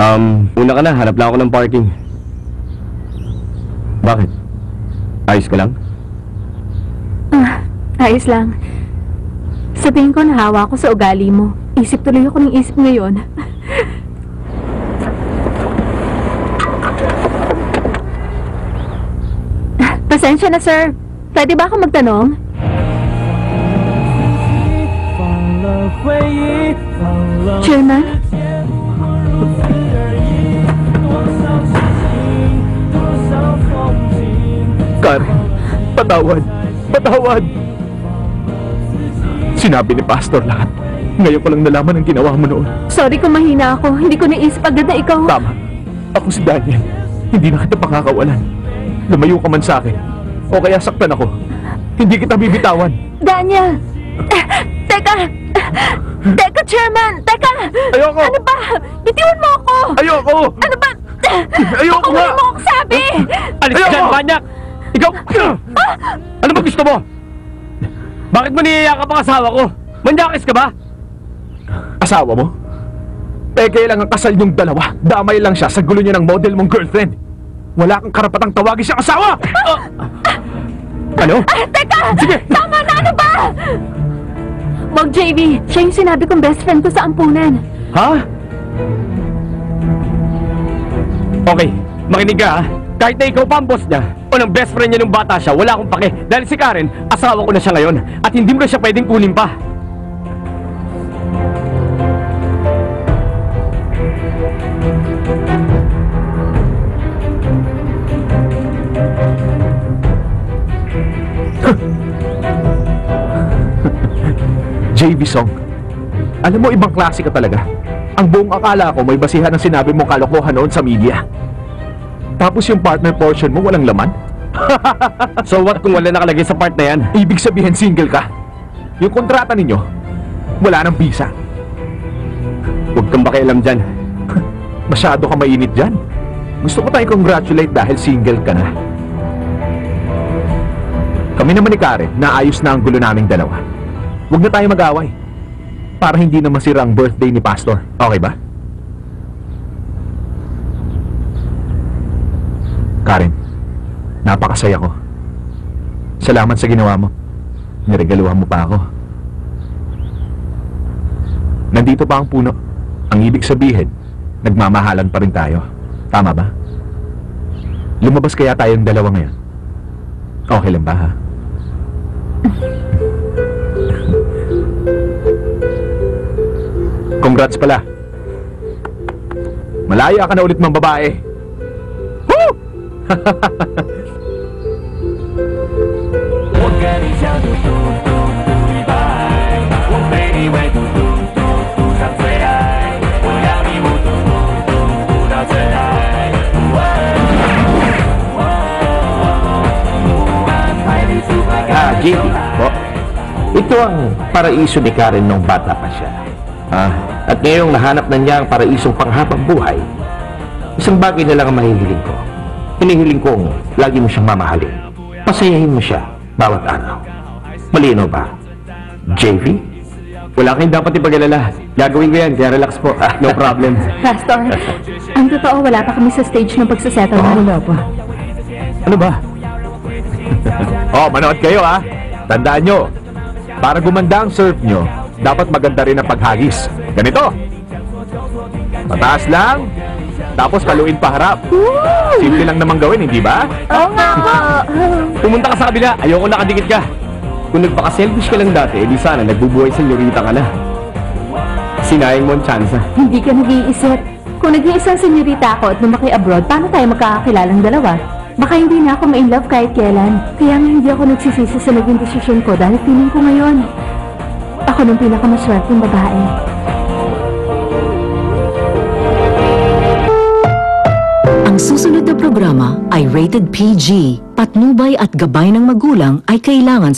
Una ka na, hanap lang ako ng parking. Bakit? Ayos ka lang? Ayos lang. Sabihin ko nahawa ko sa ugali mo. Isip tuloy ako ng isip ngayon. Pasensya na, sir. Pwede ba ako magtanong? Chairman? Karen, patawad. Patawad. Sinabi ni Pastor lahat. Ngayon ko lang nalaman ang ginawa mo noon. Sorry kung mahina ako. Hindi ko naisip agad na ikaw. Tama. Ako si Daniel. Hindi na kita pakakawalan. Lumayo ka man sa akin. O kaya saktan ako. Hindi kita bibitawan. Daniel! Teka! Teka, Chairman! Teka! Ayoko! Ano ba? Bitiwan mo ako! Ayoko! Ano ba? Ayoko nga! Pakawin mo ako sabi! Alis ka dyan, banyak! Ikaw! Ano ba gusto mo? Bakit mo niyayakap ang asawa ko? Manyakis ka ba? Asawa mo? Peke lang ang kasal niyong dalawa. Damay lang siya sa gulo niya ng model mong girlfriend. Wala kang karapatang tawagin siyang asawa! Ano? Teka! Sige! Tama na! Ano ba? Wag, JV. Siya yung sinabi kong best friend ko sa ampunan. Ha? Okay, makinig ka ha. Kahit na ikaw pa ang boss niya o ng best friend niya nung bata siya, wala akong pake. Dahil si Karen, asawa ko na siya ngayon. At hindi mo na siya pwedeng kunin pa. JV Song, alam mo ibang klase ka talaga. Ang buong akala ko may basihan ng sinabi mong kalokohan noon sa media. Tapos yung partner portion mo walang laman? So what kung wala nakalagay sa part na yan? Ibig sabihin single ka? Yung kontrata ninyo, wala nang visa. Huwag kang pakialam dyan. Masyado ka mainit dyan. Gusto ko tayong congratulate dahil single ka na. Kami naman ni Karen, naayos na ang gulo naming dalawa. Huwag na tayo mag-away. Para hindi na masira ang birthday ni Pastor. Okay ba? Karen, napakasaya ko. Salamat sa ginawa mo. Niregaluhan mo pa ako. Nandito pa ang puno. Ang ibig sabihin, nagmamahalan pa rin tayo. Tama ba? Lumabas kaya tayong dalawa ngayon? Okay lang ba, ha? Congrats pala. Malaya ka na ulit mga babae. Woo! JP, po. Ito ang paraiso ni Karen nung bata pa siya. At ngayong nahanap na niya ang paraisong panghabang buhay, isang bagay na lang ang mahihiling ko. Hinihiling kong lagi mo siyang mamahalin. Pasayahin mo siya bawat araw. Malino ba? JV? Wala kayong dapat ipag-alala. Gagawin ko yan, kaya relax po. No problem. Pastor, ang totoo, wala pa kami sa stage ng pagsasettle. Wala pa. Ano ba? Oh, manood kayo, ha? Tandaan nyo, para gumanda ang surf nyo, dapat maganda rin ang paghagis. Ganito. Mataas lang, tapos kaluin paharap. Simple lang namang gawin, hindi ba? Oo nga po. Pumunta ka sa kabila. Ayoko nakadikit ka. Kung nagpaka-selfish ka lang dati, di sana nagbubuhay sa senyorita ka na. Sinayang mo ang tsansa. Hindi ka nag-iisip. Kung naging isang senyorita ako at lumaki abroad, paano tayo magkakakilalang dalawa? Baka hindi na ako ma-inlove kahit kailan. Kaya nga hindi ako nagsisisi sa naging desisyon ko dahil feeling ko ngayon, ako nung pinakamaswerteng babae. Ang susunod na programa ay rated PG. Patnubay at gabay ng magulang ay kailangan